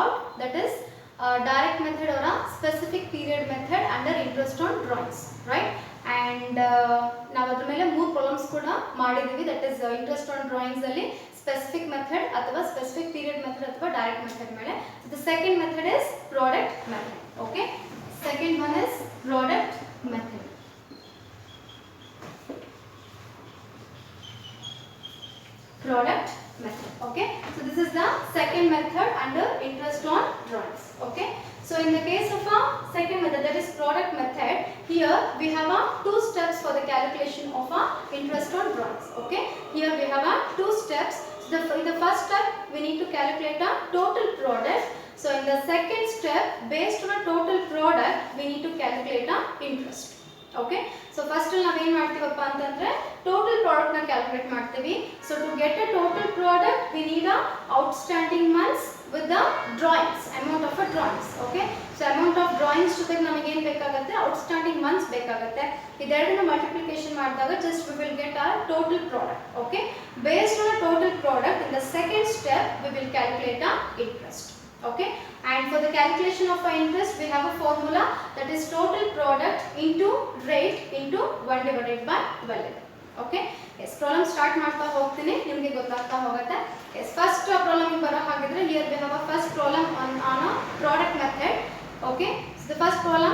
about, that is direct method or a specific period method under interest on drawings, right? And ನಾವು ಅದರ ಮೇಲೆ 3 problems ಕೂಡ ಮಾಡಿದೀವಿ, that is interest on drawings ಅಲ್ಲಿ specific method ಅಥವಾ specific period method ಅಥವಾ direct method ಮೇಲೆ. So the second method is product method. Okay, second one is product method. Product method. Okay, so this is the second method under interest on drawings. Okay, so in the case of a second method, that is product method, here we have a 2 steps for the calculation of a interest on drawings. Okay, here we have a 2 steps. So in the first step we need to calculate a total product. So in the second step, based on a total product, we need to calculate a interest. Okay, so first ನಾವು ಏನು ಮಾಡ್ತೀವಪ್ಪ ಅಂತಂದ್ರೆ total product ನ calculate ಮಾಡ್ತೀವಿ. So to get a total product we need a outstanding months with the drawings, amount of a drawings. Okay, so amount of drawings ಜೊತೆಗೆ ನಮಗೆ ಏನು ಬೇಕಾಗುತ್ತೆ, outstanding months ಬೇಕಾಗುತ್ತೆ. ಇದೆರಡನ್ನ ಮಲ್ಟಿಪ್ಲಿಕೇಶನ್ ಮಾಡಿದಾಗ just we will get our total product. Okay, based on a total product, in the second step we will calculate our interest. Okay, and for the calculation of our interest we have a formula, that is total product into rate into 1 divided by 12. Okay, yes, problem start ಮಾಡ್ತಾ ಹೋಗ್ತೀನಿ, ನಿಮಗೆ ಗೊತ್ತಾಗ್ತಾ ಹೋಗುತ್ತೆ. Yes, first problem ಬರೋ ಹಾಗಿದ್ರೆ here we have a first problem on a product method. Okay, so the first problem,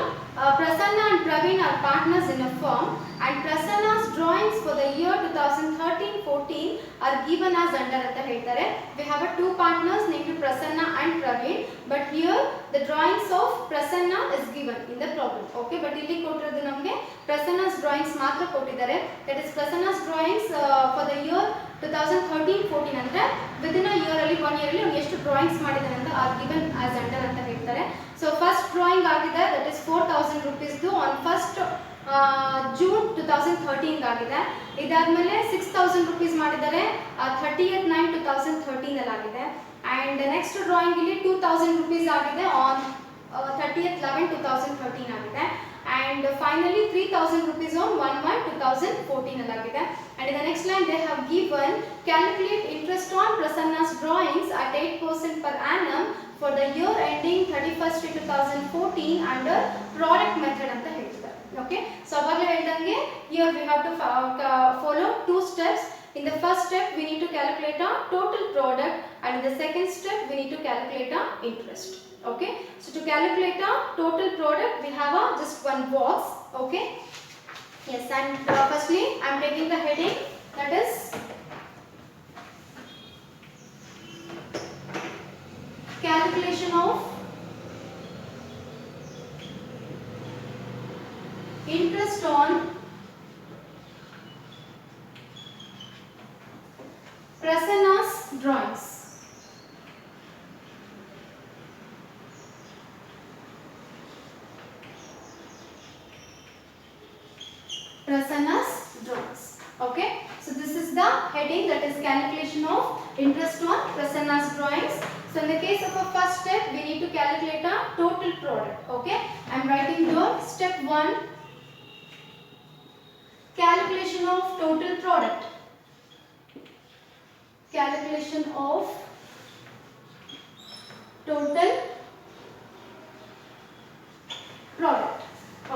Prasanna and Praveen are partners in a firm and Prasanna's drawings for the year 2013-14 are given as under anta ಹೇಳ್ತಾರೆ. We have a 2 partners named Prasanna and Praveen, but here the drawings of Prasanna is given in the problem. Okay, but ಇಲ್ಲಿ ಕೊಟ್ಟಿರೋದು ನಮಗೆ Prasanna's drawings ಮಾತ್ರ ಕೊಟ್ಟಿದ್ದಾರೆ, that is Prasanna's drawings for the year 2013-14 ಅಂದ್ರೆ within a year ಅಲ್ಲಿ 1 year ಅಲ್ಲಿ ಅವನು ಎಷ್ಟು ಡ್ರಾಯಿಂಗ್ಸ್ ಮಾಡಿದಾನೆ ಅಂತ are given as under ಅಂತ ಹೇಳ್ತಾರೆ. So first drawing ಆಗಿದೆ, that is 4000 rupees on 1st June 2013 ಆಗಿದೆ. ಇದಾದ್ಮೇಲೆ 6000 rupees ಮಾಡಿದ್ದಾರೆ 30th 9 2013 ಅಲ್ಲಿ ಆಗಿದೆ. and next drawing ಇಲ್ಲಿ 2000 rupees ಆಗಿದೆ on 30th 11 2013 ಆಗಿದೆ. and finally 3000 rupees on 1/1/2014 ಅಲ್ಲಿ ಆಗಿದೆ. and in the next line they have given calculate interest on Prasanna's drawings at 8% per annum for the year ending 31st 2014 under product method ಅಂತ ಹೇಳ್ತಾರೆ. Okay, so ಅವಾಗಲೇ ಹೇಳಿದಂಗೆ here we have to follow 2 steps. In the first step we need to calculate a total product, and in the second step we need to calculate a interest. Okay, so to calculate a total product we have just one box. Okay, yes, and firstly I am taking the heading, that is calculation of interest on Prasanna's drawings. Prasanna's drawings. Okay, so this is the heading, that is calculation of interest on Prasanna's drawings. So in the case of a first step we need to calculate a total product. Okay, I am writing here step 1, calculation of total product. Calculation of total product.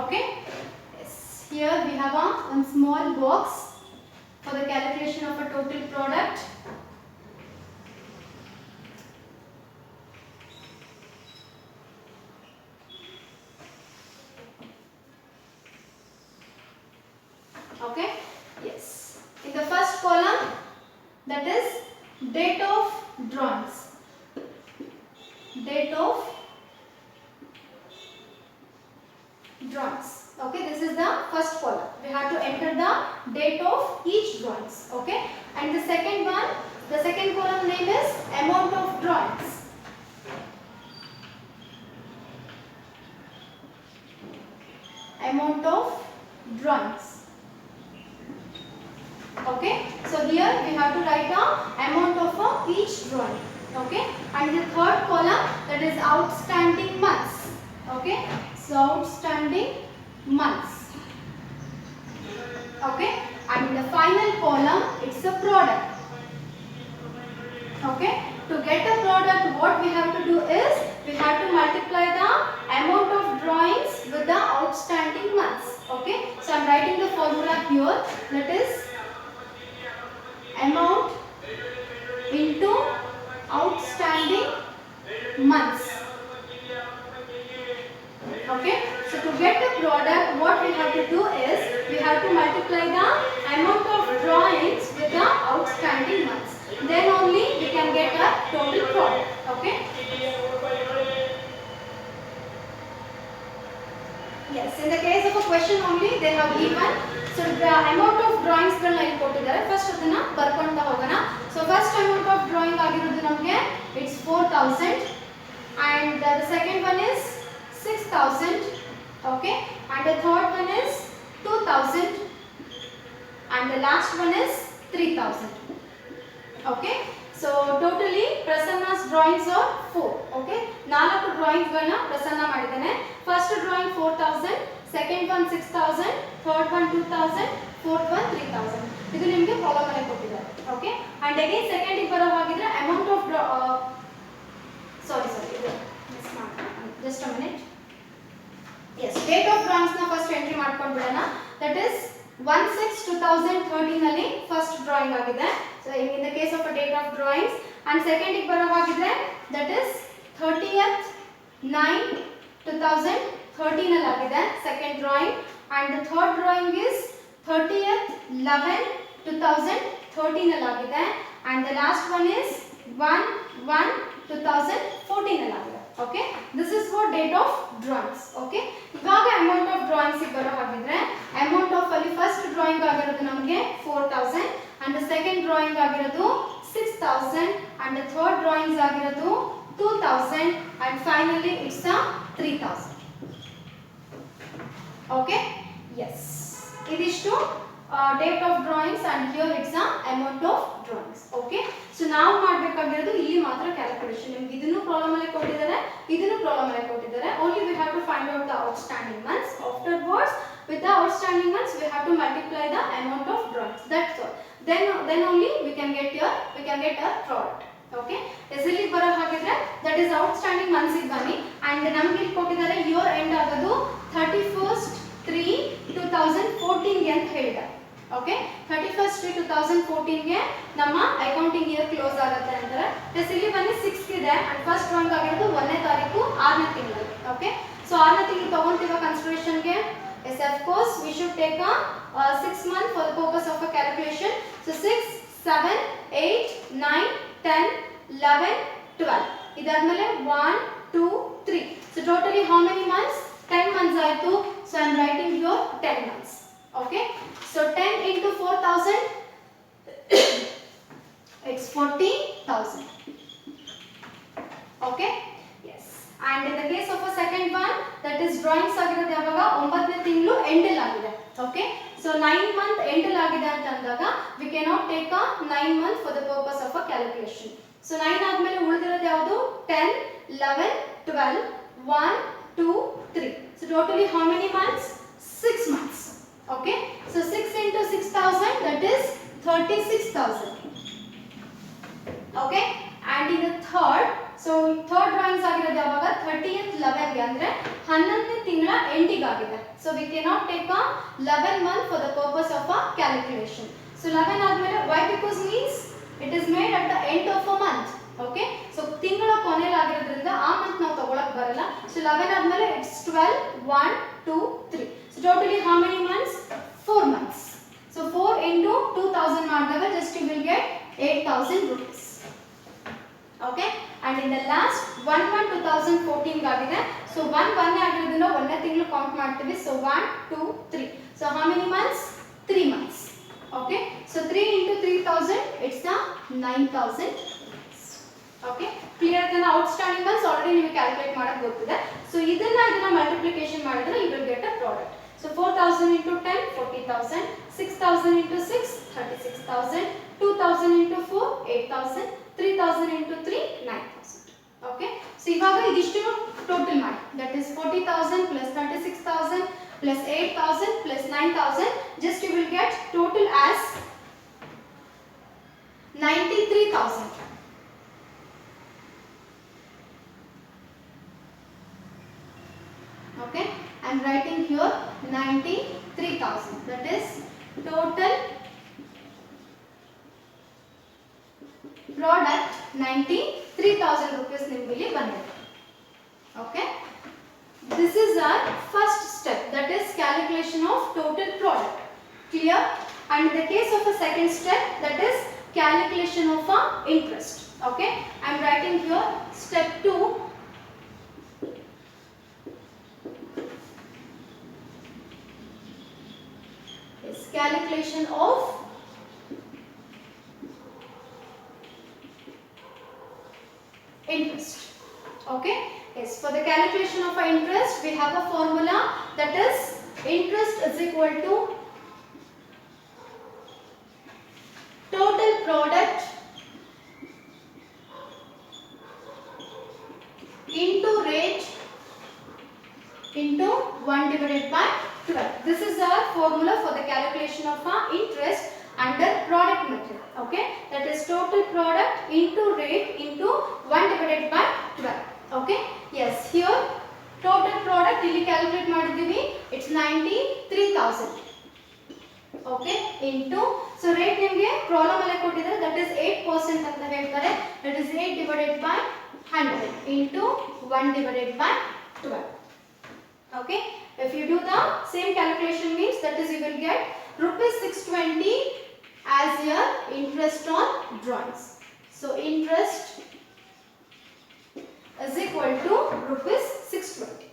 Okay, yes, here we have one small box for the calculation of a total product. Okay, yes, in the first column, that is date of drawings. Date of drawings. Okay, this is the first column. We have to enter the date of each drawings. Okay, and the second one, the second column name is amount of drawings. Amount of drawings. Okay, so here we have to write the amount of each drawing. Okay, and the third column, that is outstanding months. Okay, so outstanding months. Okay, and in the final column it's a product. Okay, to get a product what we have to do is multiply the amount of drawings with the outstanding months. Okay, so I am writing the formula here, that is amount into outstanding months. Okay, so to get the product, what we have to do is we have to multiply the amount of drawings with the outstanding months. Then only we can get a total product. Okay. Yes, in the case of a question only they have given. So the amount of drawings ಗಳನ್ನ ಇಲ್ಲಿ ಕೊಟ್ಟಿದ್ದಾರೆ. First ಅದನ್ನ ಬರ್ಕೊಂತಾ ಹೋಗೋಣ. So first amount of drawing ಆಗಿರೋದು ನಮಗೆ it's 4000 and the second one is 6000. Okay, and the third one is 2000 and the last one is 3000. Okay, so totally Prasanna's drawings are 4. Okay, 4 drawings ಗಳನ್ನ ಪ್ರಸನ್ನ ಮಾಡಿದ್ದಾನೆ. First drawing 4000, second one 6000, third one 2000, fourth one 3000. ಇದು ನಿಮಗೆ problem ಅಲ್ಲಿ ಕೊಟ್ಟಿದ್ದಾರೆ. Okay, and again second ಗೆ ಬರೋ ಹಾಗಿದ್ರೆ amount of sorry miss ಮಾಡ್ತೀನಿ. Just a minute. Yes, date of drawings na first entry ಮಾಡ್ಕೊಂಡು ಬಿಡೋಣ. That is 1/6/2013 ಅಲ್ಲಿ first drawing ಆಗಿದೆ. So in the case of a date of drawings, and second ಗೆ ಬರೋ ಹಾಗಿದ್ರೆ that is 30th 9/2013 ಅಲ್ಲಿ ಆಗಿದೆ second drawing, and the third drawing is 30th 11/2013 ಅಲ್ಲಿ ಆಗಿದೆ, and the last one is 1/1/2014 ಅಲ್ಲಿ ಆಗಿದೆ. Okay, this is for date of drawings. Okay, ಇವಾಗ amount of drawings ಗೆ ಬರೋ ಹಾಗಿದ್ರೆ amount of ಅಲ್ಲಿ first drawing ಆಗಿರೋದು ನಮಗೆ 4000 and the second drawing ಆಗಿರೋದು 6000 and the third drawings ಆಗಿರೋದು 2000 and finally it's a 3000. Okay, yes, ಇದಿಷ್ಟು date of drawings and here it's a amount of drawings. Okay, so ನಾವು ಮಾಡಬೇಕಾಗಿರೋದು ಇಲ್ಲಿ ಮಾತ್ರ ಕ್ಯಾಲ್ಕುಲೇಷನ್. ನಿಮಗೆ ಇದನ್ನು ಪ್ರಾಬ್ಲಮ್ ಅಲ್ಲಿ ಕೊಟ್ಟಿದ್ದಾರೆ, ಇದನ್ನು ಪ್ರಾಬ್ಲಮ್ ಅಲ್ಲಿ ಕೊಟ್ಟಿದ್ದಾರೆ. Only we have to find out the outstanding months. Afterwards with the outstanding months we have to multiply the amount of drawings. That's all. Then only we can get a product. Okay, ಎಲ್ಲಿ ಬರೋ ಹಾಗಿದ್ರೆ that is outstanding months ಗೆ ಬನ್ನಿ and ನಮಗೆ ಇಲ್ಲಿ ಕೊಟ್ಟಿದ್ದಾರೆ year end ಆಗೋದು 31/3/2014 ಗೆ ಅಂತ ಹೇಳಿದ್ದಾರೆ. Okay, 31/3/2014 ಗೆ ನಮ್ಮ ಅಕೌಂಟಿಂಗ್ ಇಯರ್ ಕ್ಲೋಸ್ ಆಗುತ್ತೆ ಅಂತಾರೆ. ಪ್ಲಸ್ ಇಲ್ಲಿ ಬನ್ನಿ 6 ಇದೆ and ಫಸ್ಟ್ ಡ್ರಾಯಿಂಗ್ ಆಗಿರೋದು 1ನೇ ತಾರೀಕು 6ನೇ ತಿಂಗಳು. Okay, so 6ನೇ ತಿಂಗಳು ತಗೊಂತೀವ ಕನ್ಸಿಡರೇಷನ್ ಗೆ. Yes, of course we should take a 6 month for the purpose of a calculation. So 6 7 8 9 10 11 12 ಇದಾದ್ಮೇಲೆ 1 2 3. So totally how many months? 10 months ಆಯ್ತು. So I am writing here 10 months. Okay, so 10 into 4000 it's 40,000. Okay, yes, and in the case of a second one that is drawings ಆಗಿರೋದು ಯಾವಾಗ 9ನೇ ತಿಂಗಳು end ಅಲ್ಲಿ ಆಗಿದೆ. Okay, so 9 month end ಅಲ್ಲಿ ಆಗಿದೆ ಅಂತ ಅಂದಾಗ we cannot take a 9 month for the purpose of a calculation. So 9 ಆದ್ಮೇಲೆ ಉಳಿದಿರೋದು ಯಾವುದು 10 11 12 1 2 3. So totally how many months? 6 months. Okay, so 6 into 6000 that is 36,000. Okay, and in the third, so third drawings ಆಗಿರೋದು ಯಾವಾಗ 30th 11 ಗೆ ಅಂದ್ರೆ 11ನೇ ತಿಂಗಳ ಎಂಡಿಗೆ ಆಗಿದೆ. So we cannot take a 11 month for the purpose of a calculation. So 11 ಆದ್ಮೇಲೆ why? Because means it is made at the end of a month. Okay, so ತಿಂಗಳ ಕೊನೆಯಲ್ಲಿ ಆಗಿರೋದ್ರಿಂದ ಆ ಮಂತ್ ನಾವು ತಗೊಳಕ್ ಬರಲ್ಲ. So 11 ಆದ್ಮೇಲೆ it's 12 1 2 3. So totally how many months? 4 months. So 4 into 2000 ಮಾಡಿದಾಗ just you will get 8000 rupees. Okay, and in the last 1/1/2014 ಆಗಿದೆ. So 1 ಆಗಿರೋದ್ರಿಂದ 1ನೇ ತಿಂಗಳು ಕೌಂಟ್ ಮಾಡ್ತೀವಿ. So 1 2 3. So how many months? 3 months. Okay, so 3 into 3000 it's the 9000. Okay, clear the outstanding months already ನೀವು calculate ಮಾಡಕ್ಕೆ ಗೊತ್ತಿದೆ. So ಇದನ್ನ multiplication ಮಾಡಿದ್ರೆ you will get a product. So 4000 into 10 40,000, 6000 into 6 36,000, 2000 into 4 8000, 3000 into 3 9000. Okay, so ಇವಾಗ ಇದಿಷ್ಟು total ಮಾಡಿ, that is 40,000 plus 36,000 plus 8,000 plus 9,000, just you will get total as 93,000. Okay, I am writing here 93,000. That is total product 93,000 rupees nimge ಇಲ್ಲಿ ಬಂದಿದೆ. Okay, this is our first step, that is calculation of total product. Clear? And in the case of a second step, that is calculation of interest. Okay, I am writing here step 2. Is calculation of interest. Okay, yes, for the calculation of interest we have a formula, that is interest is equal to total product into rate into 1 divided by 12. This is our formula for the calculation of interest under product method. Okay, that is total product into rate into 1 divided by 12. Okay, yes, here total product ಇಲ್ಲಿ calculate ಮಾಡಿದ್ದೀವಿ, it's 93,000. Okay, into, so rate ನಿಮಗೆ problem ಅಲ್ಲಿ ಕೊಟ್ಟಿದ್ದಾರೆ, that is 8% ಅಂತ ಹೇಳ್ತಾರೆ, that is 8 divided by 100 into 1 divided by 12. Okay, if you do the same calculation means, that is you will get rupees 620 as your interest on drawings. So interest is equal to rupees 620.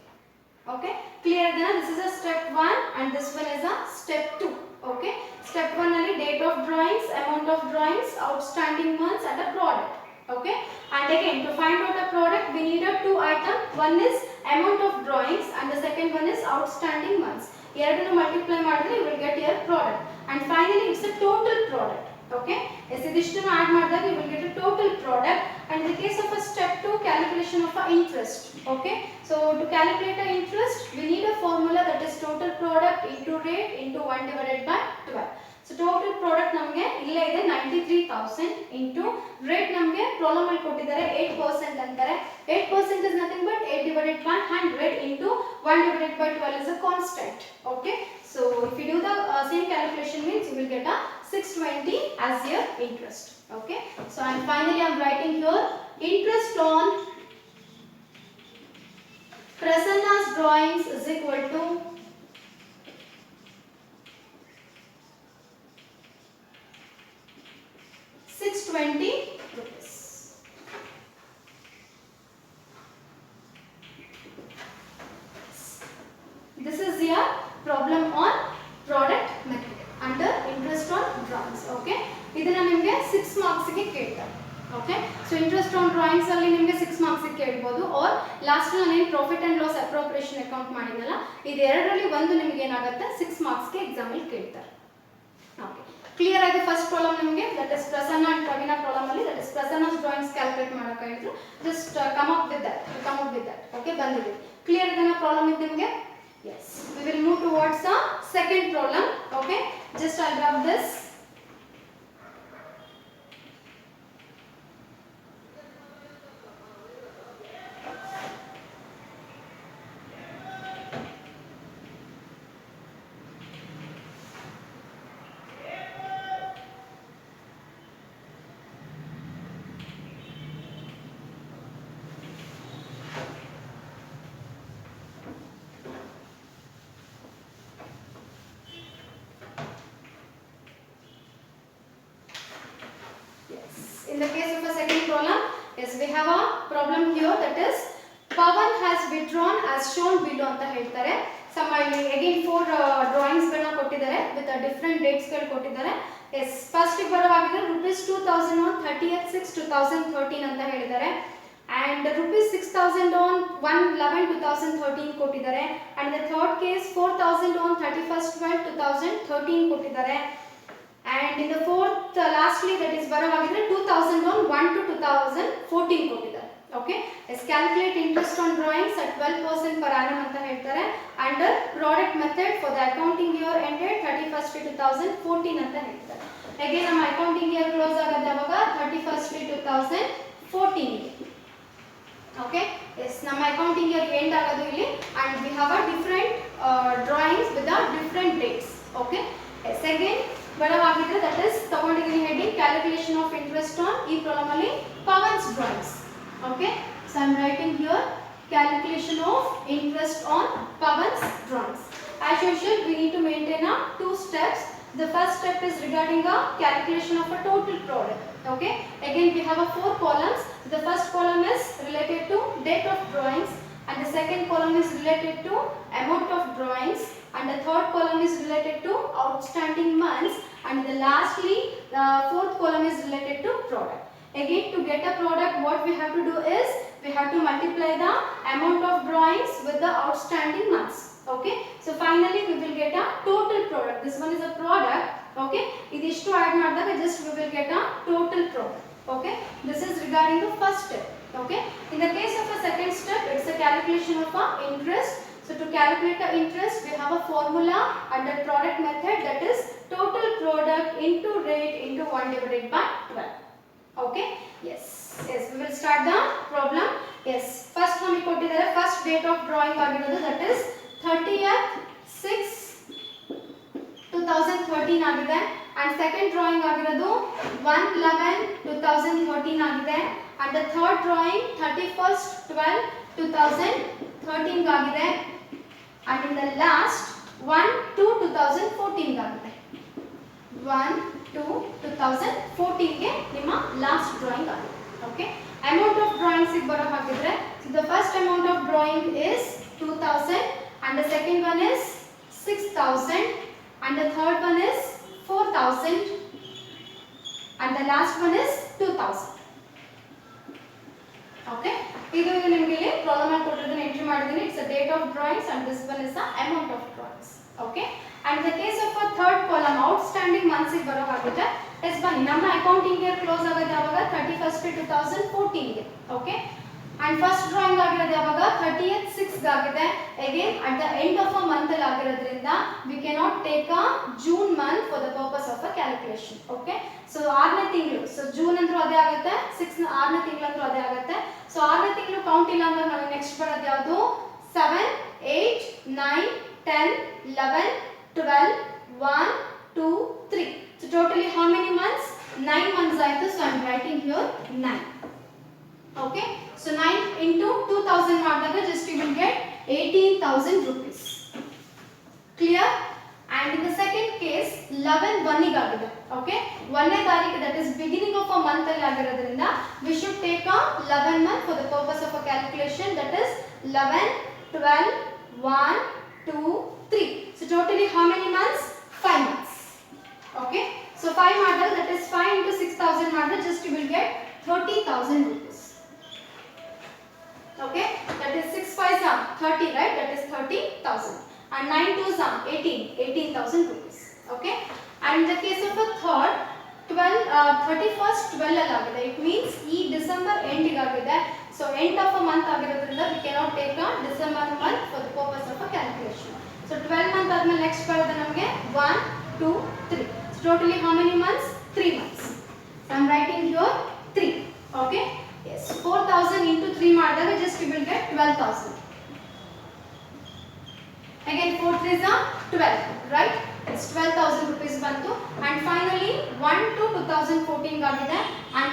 Okay, clear then? This is a step 1 and this one is a step 2. Okay, step 1 alli date of drawings, amount of drawings, outstanding months and a product. Okay, and again to find out a product we need a 2 item, one is amount of drawings and the second one is outstanding months. Eradu multiply madidre you will get your product, and finally it's a total product. Okay, yes, idishtunu add ಮಾಡಿದಾಗ you will get a total product. And in the case of a step 2, calculation of interest. Okay, so to calculate the interest we need a formula, that is total product into rate into 1 divided by 12. So total product ನಮಗೆ ಇಲ್ಲೇ ಇದೆ 93,000 into rate ನಮಗೆ problem ಅಲ್ಲಿ ಕೊಟ್ಟಿದ್ದಾರೆ 8% ಅಂತಾರೆ. 8% is nothing but 8 divided by 100 into 1 divided by 12 is a constant. Okay, so if you do the same calculation means you will get a 620 as your interest. Okay, so and finally I am writing here interest on Prasanna's drawings is equal to 620 rupees. This is your problem on product method under interest on drawings. Okay, ಇದನ್ನ ನಿಮಗೆ 6 marks ಗೆ ಕೇಳ್ತಾರೆ. Okay, so interest on drawings ಅಲ್ಲಿ ನಿಮಗೆ 6 marks ಗೆ ಕೇಳಬಹುದು, or last ನಾನು ಏನು profit and loss appropriation account ಮಾಡಿದ್ನಲ್ಲ ಇದು ಎರಡರಲ್ಲಿ ಒಂದು ನಿಮಗೆ ಏನಾಗುತ್ತೆ 6 ಮಾರ್ಕ್ಸ್ ಗೆ ಎಕ್ಸಾಮ್ ಅಲ್ಲಿ ಕೇಳ್ತಾರೆ. Okay, ಕ್ಲಿಯರ್ ಆಗಿದೆ ಫಸ್ಟ್ ಪ್ರಾಬ್ಲಮ್ ನಿಮಗೆ, that is Prasanna and Praveena problem ಅಲ್ಲಿ, that is Prasanna's drawings calculate ಮಾಡಕ ಹೇಳಿದ್ರು, just come up with that. Okay, ಬಂದಿದೆ. ಕ್ಲಿಯರ್ ಇದೆ ಪ್ರಾಬ್ಲಮ್ ಇದೆ ನಿಮಗೆ? Yes, we will move towards the second problem. Okay, just I'll grab this. In the case of a second problem, yes, we have a problem here, that is Pawan has withdrawn as shown below ಅಂತ ಹೇಳ್ತಾರೆ. Some again 4 drawings ಗಳನ್ನ ಕೊಟ್ಟಿದ್ದಾರೆ with different dates ಗಳು ಕೊಟ್ಟಿದ್ದಾರೆ. Yes, first ಗೆ ಬರೋ ಹಾಗಿದ್ರೆ ₹2000 on 30th 6 2013 ಅಂತ ಹೇಳಿದ್ದಾರೆ, and ₹6000 on 1/11/2013 ಕೊಟ್ಟಿದ್ದಾರೆ, and the third case 4000 on 31st 12 2013 ಕೊಟ್ಟಿದ್ದಾರೆ, and in the fourth lastly that is ಬರೋ ಹಾಗಿದ್ರೆ 2000 on 1 to 2014 ಕೊಟ್ಟಿದ್ದಾರೆ. Okay, is calculate interest on drawings at 12% per annum ಅಂತ ಹೇಳ್ತಾರೆ under product method for the accounting year ended 31st 2014 ಅಂತ ಹೇಳ್ತಾರೆ. again ನಮ್ಮ accounting year close ಆಗೋದು ಯಾವಾಗ 31st 2014 ಗೆ. Okay, Yes, ನಮ್ಮ accounting year end ಆಗೋದು ಇಲ್ಲಿ and we have a different drawings with the different dates. Okay. Yes, again ಬರವಾಗಿದ್ರೆ that is ತಗೊಂಡಿದ್ದೀನಿ heading calculation of interest on ಈ problem ಅಲ್ಲಿ Pawan's drawings. Okay. So I am writing here calculation of interest on Pawan's drawings. As usual, we need to maintain a 2 steps. The first step is regarding a calculation of a total product. Okay. Again, we have a 4 columns. The first column is related to date of drawings, and the second column is related to amount of drawings, and the third column is related to outstanding months, and the lastly the fourth column is related to product. Again, to get a product, what we have to do is we have to multiply the amount of drawings with the outstanding months. Okay. So finally we will get a total product. This one is a product. Okay. Idishtu add ಮಾಡಿದಾಗ just we will get a total product. Okay. This is regarding the first step. Okay. In the case of a second step, it's a calculation of a interest. So to calculate the interest, we have a formula under product method, that is total product into rate into 1 divided by 12. Okay. Yes. Yes. We will start the problem. Yes. First nami kottidare first date of drawing ಆಗಿರೋದು, that is 30th/6/2013 ಆಗಿದೆ, and second drawing ಆಗಿರೋದು 1/11/2013 ಆಗಿದೆ, and the third drawing 31st/12/2013 ಆಗಿದೆ, and in the last 1/2/2014 ಆಗಿದೆ. 1/2/2014 ಗೆ ನಿಮ್ಮ last drawing ಆಗಿದೆ. Okay. Amount of drawings ಗೆ ಬರೋ ಹಾಗಿದ್ರೆ, so the first amount of drawing is 2000, and the second one is 6000, and the third one is 4000, and the last one is 2000. Okay. ಇದು ನಿಮಗೆ ಇಲ್ಲಿ ಪ್ರಾಬ್ಲಮ್ ಅಲ್ಲಿ ಕೊಟ್ಟಿರೋದನ್ನ ಎಂಟ್ರಿ ಮಾಡಿದ್ದೀನಿ. It's a date of drawings and this one is the amount of drawings. Okay. And in the case of a third column, outstanding months ಗೆ ಬರೋ ಹಾಗಿದ್ರೆ, S ಬನ್ನಿ ನಮ್ಮ ಅಕೌಂಟಿಂಗ್ ಇಯರ್ ಕ್ಲೋಸ್ ಆಗೋದು ಯಾವಾಗ 31st/2014 ಗೆ. ಓಕೆ. and first drawing ಆಗಿರೋದು ಯಾವಾಗ 30th/6 ಆಗಿದೆ. again at the end of a month ಅಲ್ಲಿ ಆಗಿರೋದ್ರಿಂದ we cannot take a June month for the purpose of a calculation. okay. so 6ನೇ ತಿಂಗಳು, so June ಅಂದ್ರೂ ಅದೇ ಆಗುತ್ತೆ, 6ನೇ ತಿಂಗಳು ಅಂದ್ರೂ ಅದೇ ಆಗುತ್ತೆ. so 6ನೇ ತಿಂಗಳು ಕೌಂಟ್ ಇಲ್ಲ ಅಂದ್ರೆ ನಮಗೆ ನೆಕ್ಸ್ಟ್ ಬರೋದು ಯಾವುದು 7 8 9 10 11 12 1 2 3. so totally how many months? 9 months ಆಯ್ತು. so I am writing here 9. okay. so 9 into 2000 ಮಾಡಿದಾಗ just you will get 18,000 rupees. clear. and in the second case 11/1 ಗೆ ಆಗಿದೆ. okay. 1ನೇ ತಾರೀಕು, that is beginning of a month ಅಲ್ಲಿ ಆಗಿರೋದ್ರಿಂದ we should take a 11 month for the purpose of a calculation, that is 11 12 1 2 3. so totally how many months? 5 months. okay. so 5 ಮಾಡಿದಾಗ, that is 5 into 6000 ಮಾಡಿದಾಗ just you will get 30,000 rupees. okay. that is 6 5s are 30, right? that is 30,000, and 9 2s are 18,000 rupees. okay. and in the case of a third 31st/12 ಅಲ್ಲಿ ಆಗಿದೆ, it means ಈ December end ಗೆ ಆಗಿದೆ. so end of a month ಆಗಿರೋದ್ರಿಂದ we cannot take a December month for the purpose of a calculation. so 12 month ಆದ್ಮೇಲೆ next ಬರೋದು ನಮಗೆ 1 2 3. so totally how many months? 3 months. so I am writing here 3. okay. yes. 4,000 into 3 ಮಾಡಿದಾಗ just you will get 12,000. again 4 3s are 12, right? it's 12,000 rupees bantu. and finally 1/2/2014 ಆಗಿದೆ, and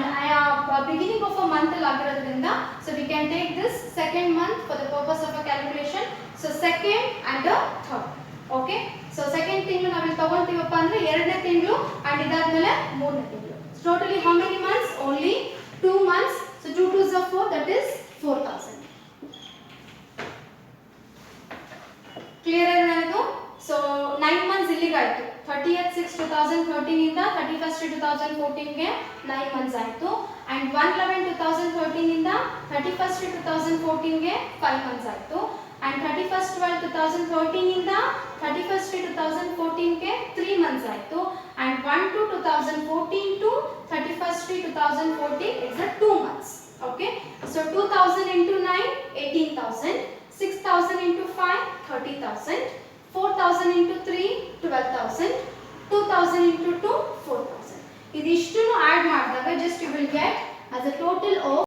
beginning of a month ಅಲ್ಲಿ ಆಗಿರೋದ್ರಿಂದ so we can take this second month for the purpose of a calculation. so second and the third. okay. so second ತಿಂಗಳು ನಾವು ಇಲ್ಲಿ ತಗೊಂತೀವಪ್ಪ ಅಂದ್ರೆ 2ನೇ ತಿಂಗಳು, and ಇದಾದ್ಮೇಲೆ 3ನೇ ತಿಂಗಳು. totally how many months? only 2 months. so 2 2s are 4, that is 4,000. clear ಏನದು? so 9 months ಇಲ್ಲಿಗೆ ಆಯ್ತು. 30th/6/2013 ಇಂದ 31st/2014 ಗೆ 9 months ಆಯ್ತು, and 1/11/2013 ಇಂದ 31st/2014 ಗೆ 5 months ಆಯ್ತು, and 31st/12/2013 ಇಂದ 31st/2014 ಗೆ 3 months ಆಯ್ತು, and 1/2/2014 to 31st/2014 is the 2 months. okay. so 2000 into 9 18,000, 6,000 into 5 30,000, 4,000 into 3 12,000, 2,000 into 2 4,000. ಇದಿಷ್ಟನ್ನು ಆಡ್ ಮಾಡಿದಾಗ just you will get as a total of